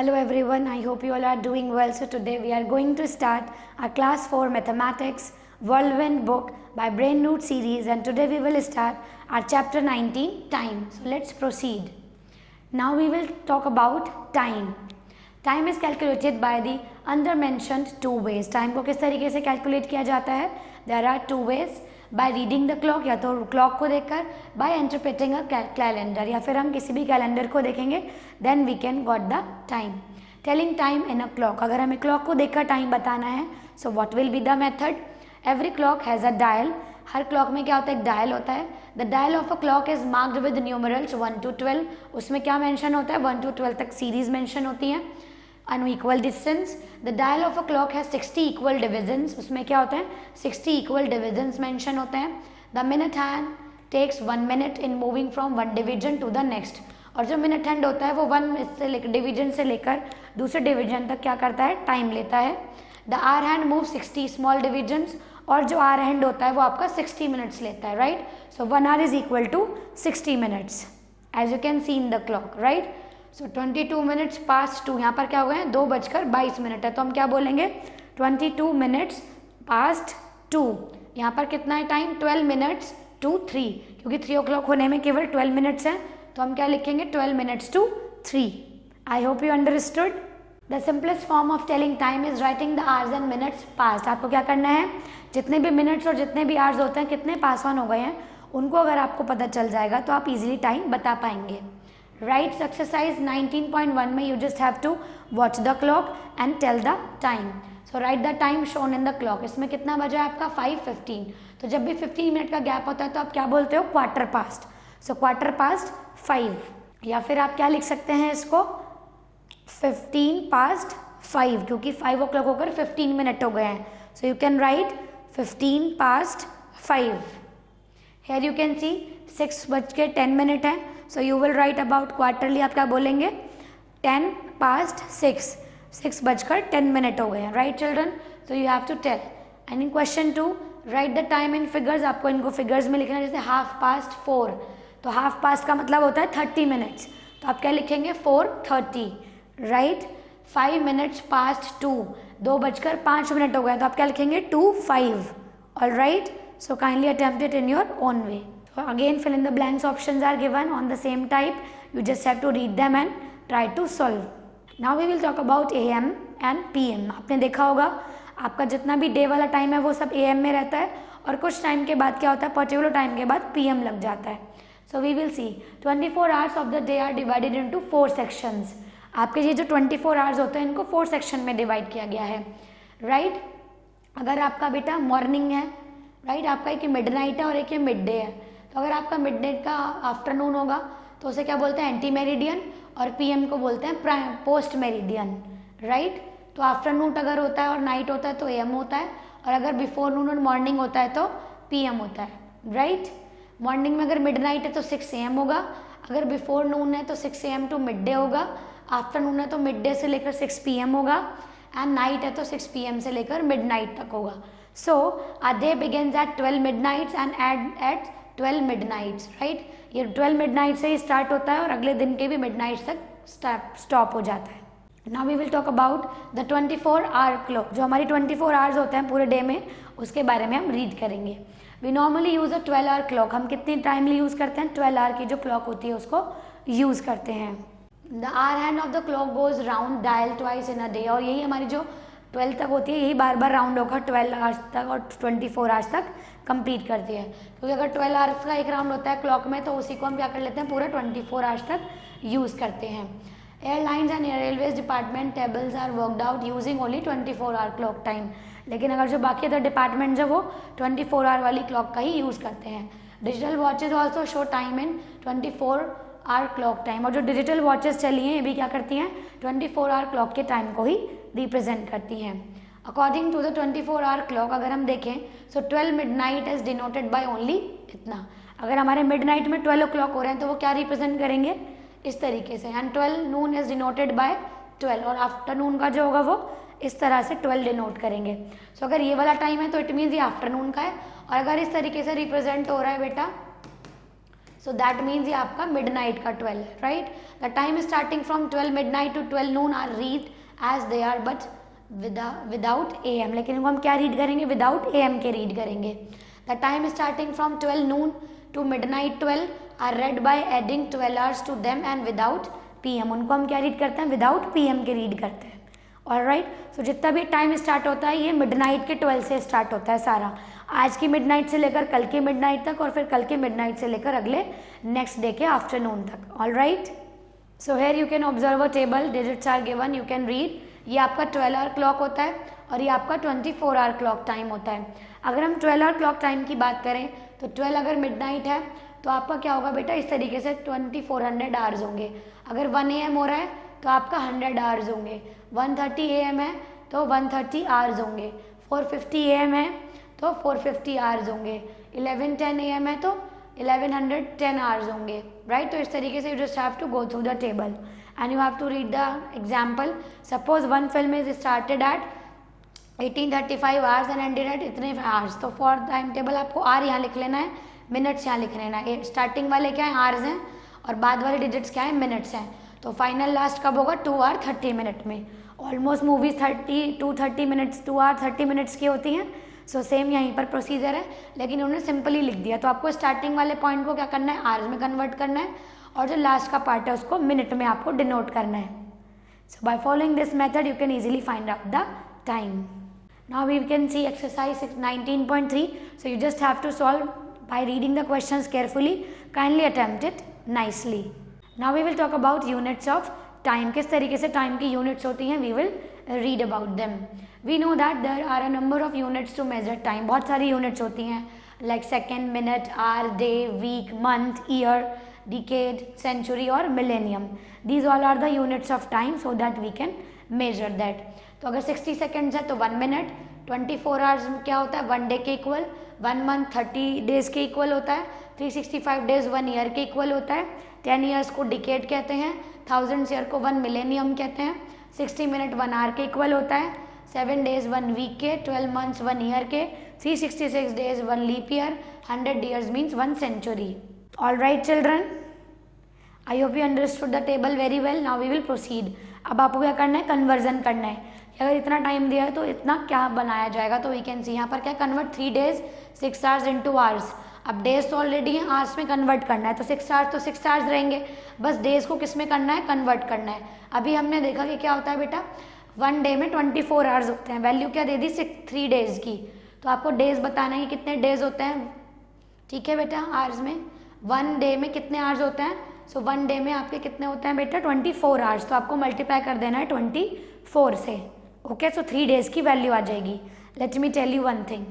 Hello everyone, I hope you all are doing well. So today we are going to start our class 4 mathematics whirlwind book by Brain Root series, and today we will start our chapter 19 time. So let's proceed. Now we will talk about time. Time is calculated by the under mentioned two ways. Time को किस तरीके से calculate किया जाता है? There are two ways. By reading the clock, या तो clock को देखकर, by interpreting a calendar, या फिर हम किसी भी कैलेंडर को देखेंगे, then we can got the time. Telling time in a clock, अगर हमें clock को देखकर time बताना है, so what will be the method? Every clock has a dial. Her clock में क्या होता है? एक dial होता है. The dial of a clock is marked with numerals 1 to 12. उसमें क्या mention होता है? 1 to 12 तक series mention होती है. Unequal distance. The dial of a clock has 60 equal divisions. उसमें क्या होता है? 60 equal divisions mention होते हैं. The minute hand takes 1 minute in moving from one division to the next. और जो minute hand होता है वो डिवीजन से लेकर दूसरे डिवीजन तक क्या करता है? टाइम लेता है. The hour hand moves 60 small divisions. और जो hour hand होता है वो आपका 60 minutes लेता है, right? So 1 hour is equal to 60 minutes, as you can see in the clock, right? So 22 minutes past 2, यहाँ पर क्या हो गए हैं? 2:22 है, तो हम क्या बोलेंगे? 22 minutes past 2. यहाँ पर कितना है टाइम? 12 minutes to 3, क्योंकि 3 o'clock होने में केवल 12 minutes है, तो हम क्या लिखेंगे? 12 minutes to 3. I hope you understood. The simplest form of telling time is writing the hours and minutes past. आपको क्या करना है? जितने भी minutes और जितने भी hours होते हैं, कितने पास ऑन हो गए हैं, उनको अगर आपको पता चल जाएगा तो आप इजीली टाइम बता पाएंगे. राइट, एक्सरसाइज 19.1 में you just have to watch the clock and tell the time. So write the time shown in the clock. इसमें कितना बजा है आपका? 5:15. तो जब भी 15 मिनट का गैप होता है तो आप क्या बोलते हो? Quarter past. So quarter past 5, या फिर आप क्या लिख सकते हैं इसको? 15 past 5, क्योंकि 5 o'clock होकर 15 मिनट हो गए हैं. So you can write 15 past 5. Here you can see 6:10 है. So you will write about quarterly. आप क्या बोलेंगे? 10 past 6. 6:10 हो गए हैं, right children? So you have to tell. And in question 2, write the time in figures. आपको इनको figures में लिखना है. जैसे 4:30, तो 4:30 का मतलब होता है 30 मिनट्स, तो आप क्या लिखेंगे? 4:30, राइट? 5 minutes past 2, 2:05 हो गए, तो आप क्या लिखेंगे? 2:05. All right, so kindly attempt it in your own way. So again fill in the blanks. Options are given on the same type. You just have to read them and try to solve. Now we will talk about AM and PM. आपने देखा होगा आपका जितना भी day वाला time है वो सब AM में रहता है, और कुछ टाइम के बाद क्या होता है? पर्टिकुलर टाइम के बाद PM लग जाता है. So we will see 24 hours of the day are divided into 4 sections. आपके ये जो 24 hours होते हैं इनको 4 सेक्शन में डिवाइड किया गया है, राइट? अगर आपका बेटा मॉर्निंग है, राइट, आपका एक मिडनाइट है और एक मिड डे है, तो अगर आपका मिड डे का आफ्टरनून होगा तो उसे क्या बोलते हैं? Anti meridian. और पीएम को बोलते हैं पोस्ट मेरिडियन, राइट? तो आफ्टरनून अगर होता है और नाइट होता है तो एएम होता है, और अगर बिफोर नून और मॉर्निंग होता है तो पीएम होता है, राइट? मॉर्निंग में अगर मिडनाइट है तो 6 AM होगा, अगर बिफोर नून है तो 6 AM टू मिड डे होगा, आफ्टरनून है तो मिड डे से लेकर 6 PM होगा, एंड नाइट है तो 6 PM से लेकर मिड नाइट तक होगा. So a day begins at 12 midnights and end at 12 midnights, right? ये 12 midnight से ही स्टार्ट होता है और अगले दिन के भी midnight तक स्टॉप हो जाता है. Now we will talk about the 24 hour clock. जो हमारी 24 hours होते हैं पूरे डे में, उसके बारे में हम रीड करेंगे. We normally use a 12 hour clock. हम कितनी टाइमली यूज़ करते हैं? 12 hour की जो क्लॉक होती है उसको यूज़ करते हैं. The hour hand of the clock goes round dial twice in a day. और यही हमारी जो 12 तक होती है यही बार बार राउंड होकर 12 hours तक और 24 hours तक कंप्लीट करती है. क्योंकि अगर 12 hours का एक राउंड होता है क्लॉक में तो उसी को हम क्या कर लेते हैं? पूरा 24 hours तक यूज़ करते हैं. Airlines and railways department tables are worked out using only 24 hour clock time. लेकिन अगर जो बाकी अदर डिपार्टमेंट है वो 24 hour वाली क्लॉक का ही यूज़ करते हैं. Digital watches also show time in 24 hour clock time. और जो डिजिटल वॉचेस चली हैं ये भी क्या करती हैं? 24 hour क्लॉक के टाइम को ही रिप्रेजेंट करती हैं. According to the 24 hour clock अगर हम देखें, so 12 midnight is denoted by only इतना. अगर हमारे मिडनाइट में 12 o'clock हो रहे हैं तो वो क्या रिप्रेजेंट करेंगे? इस तरीके से. And 12 noon is denoted bye 12, और आफ्टरनून का जो होगा वो इस तरह से 12 डिनोट करेंगे. सो अगर ये वाला टाइम है तो इट मीन्स ये आफ्टरनून का है, और अगर इस तरीके से रिप्रेजेंट हो रहा है बेटा, सो दैट मीन्स ये आपका मिडनाइट का 12 है, right. The time starting from 12 midnight to 12 noon are read as they are but without AM, लेकिन इनको हम क्या रीड करेंगे, विदाउट AM के रीड करेंगे। The time starting from 12 noon to midnight 12 are read by adding 12 hours to them and without PM, उनको हम क्या रीड करते हैं, विदाउट PM के रीड करते हैं। ऑलराइट, सो जितना भी टाइम स्टार्ट होता है ये मिडनाइट के 12 से स्टार्ट होता है सारा, आज की मिडनाइट से लेकर कल की मिडनाइट तक, और फिर कल की मिडनाइट से लेकर अगले नेक्स्ट डे के आफ्टरनून तक। Alright, so here you can observe a table, digits are given, you can read. ये आपका 12 आवर क्लॉक होता है और ये आपका 24 आवर क्लॉक टाइम होता है। अगर हम 12 आवर क्लॉक टाइम की बात करें तो 12 अगर मिडनाइट है तो आपका क्या होगा बेटा, इस तरीके से 2400 आवर्स होंगे। अगर 1 AM हो रहा है तो आपका 100 आवर्स होंगे, 1:30 AM है तो 130 आवर्स होंगे, 4:50 AM है तो 450 आवर्स होंगे, 11:10 AM है तो 1110 आवर्स होंगे, राइट। तो इस तरीके से you just have to go through the table and you have to read the example. Suppose one film is started at 18:35 hours and ended at इतने आवर्स, तो फॉर टाइम टेबल आपको आर यहाँ लिख लेना है, मिनट्स यहाँ लिख लेना है। स्टार्टिंग वाले क्या है, आवर्स हैं, और बाद वाले डिजिट्स क्या है, मिनट्स हैं। तो फाइनल लास्ट कब होगा, 2 hour 30 minute में। Almost movies 30 minutes 2 hour 30 minutes की होती हैं। सो सेम यहीं पर प्रोसीजर है, लेकिन उन्होंने सिंपली लिख दिया। तो आपको स्टार्टिंग वाले पॉइंट को क्या करना है, आवर्स में कन्वर्ट करना है, और जो लास्ट का पार्ट है उसको मिनट में आपको डिनोट करना है। So by following this method you can easily find out the time. Now we can see exercise 19.3. So you just have to solve by reading the questions carefully. Kindly attempt it nicely. Now we will talk about units of time. किस तरीके से time की units होती हैं, we will read about them. We know that there are a number of units to measure time. बहुत सारी units होती हैं like second, minute, hour, day, week, month, year, decade, century और millennium. These all are the units of time so that we can measure that. तो अगर 60 seconds है तो 1 minute, 24 hours क्या होता है, 1 day के इक्वल, 1 month 30 days के इक्वल होता है, 365 days 1 year के इक्वल होता है, 10 years को decade कहते हैं, 1000 year को 1 millennium कहते हैं, 60 minute 1 hour के इक्वल होता है, 7 days 1 week के, 12 months 1 year के, 366 days 1 leap year, 100 years means 1 century. All right children, I hope you understood the table very well. Now we will proceed. अब आपको क्या करना है, कन्वर्जन करना है। अगर इतना टाइम दिया है तो इतना क्या बनाया जाएगा, तो वी कैन सी यहाँ पर क्या, convert 3 days 6 hours into hours। अब डेज तो ऑलरेडी है, आवर्स में कन्वर्ट करना है, तो 6 hours तो 6 hours रहेंगे, बस डेज को किस में करना है, कन्वर्ट करना है। अभी हमने देखा कि क्या होता है बेटा, 1 day में 24 hours होते हैं, वैल्यू क्या दे दी 3 days की, तो आपको डेज बताना है कि कितने डेज होते हैं, ठीक है बेटा। आवर्स में 1 day में कितने आवर्स होते हैं, सो 1 day में आपके कितने होते हैं बेटा, 24 hours, तो आपको मल्टीप्लाई कर देना है 24 से। ओके, सो 3 days की वैल्यू आ जाएगी। Let me tell you one thing,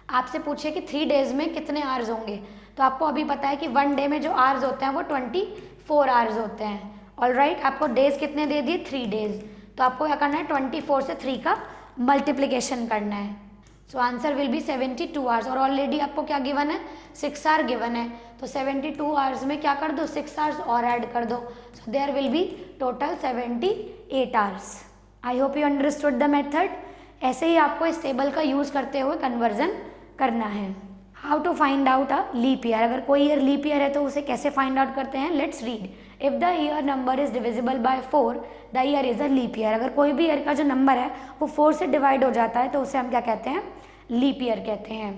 आपसे पूछे कि 3 days में कितने आवर्स होंगे, तो आपको अभी पता है कि 1 day में जो आवर्स होते हैं वो 24 hours होते हैं। ऑलराइट, आपको डेज कितने दे दिए, 3 days, तो आपको क्या करना है, 24 से 3 का मल्टीप्लिकेशन करना है। So answer will be 72 hours, और ऑलरेडी आपको क्या गिवन है, 6 hour गिवन है, तो 72 hours में क्या कर दो, 6 hours और ऐड कर दो, so there will be total 78 hours। I hope you understood the method. ऐसे ही आपको इस टेबल का यूज करते हुए कन्वर्जन करना है। How to find out a leap year, अगर कोई ईयर लीप ईयर है तो उसे कैसे फाइंड आउट करते हैं, let's read. If the year number is divisible by 4 the year is a leap year. अगर कोई भी ईयर का जो नंबर है वो 4 से डिवाइड हो जाता है तो उसे हम क्या कहते हैं, लीप ईयर कहते हैं।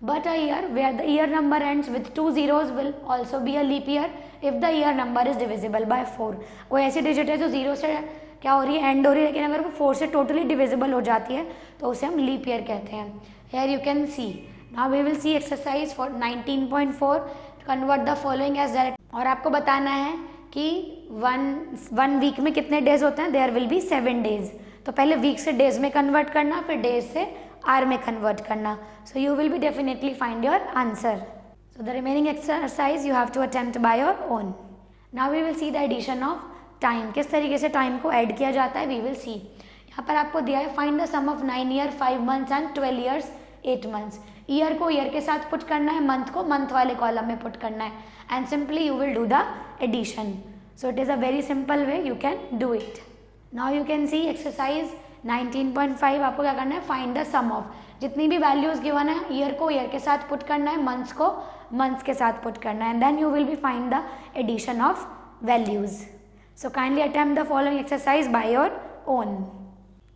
But a year where the year number ends with 2 zeros will also be a leap year if the year number is divisible by 4। कोई ऐसी डिजिट है जो 0 से क्या हो रही है, एंड हो रही है, लेकिन अगर वो 4 से टोटली डिविजिबल हो जाती है तो उसे हम लीप ईयर कहते हैं। Here you can see, now we will see exercise for 19.4, convert the following as direct. और आपको बताना है कि वन वीक में कितने डेज होते हैं, देयर विल बी 7 days। तो पहले वीक से डेज में कन्वर्ट करना, फिर डेज से आर में कन्वर्ट करना, so you will be definitely find your answer. So the remaining exercise you have to attempt by your own. Now we will see the addition of time, किस तरीके से time को add किया जाता है, we will सी। यहाँ पर आपको दिया है, find the sum of 9 year 5 months and 12 years 8 months। Year को ईयर के साथ पुट करना है, मंथ को मंथ वाले कॉलम में पुट करना है, and simply you will do the addition. So it is a very simple way, you can do it. Now you can see exercise 19.5, आपको क्या करना है, फाइंड द सम ऑफ, जितनी भी वैल्यूज गिवन है ईयर को ईयर के साथ पुट करना है, मंथ्स को मंथ्स के साथ पुट करना है, and then you will be find the addition of values. So kindly attempt the following exercise by your own.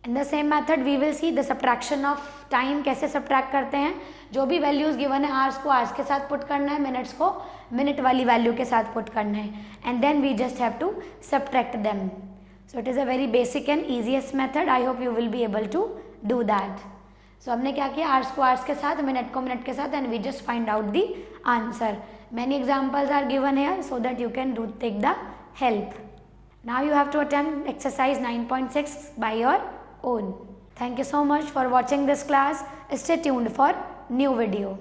In the same method we will see the subtraction of time. कैसे subtract करते हैं, जो भी values given है hours को hours के साथ put करना है, मिनट्स को मिनट वाली वैल्यू के साथ पुट करना है, and then we just have to subtract them. So it is a very basic and easiest method. I hope you will be able to do that. So हमने क्या किया, hours को hours के साथ, मिनट को minute के साथ, and we just find out the answer. Many examples are given here so that you can do take the help. Now you have to attempt exercise 9.6 by your own. Thank you so much for watching this class. Stay tuned for new video.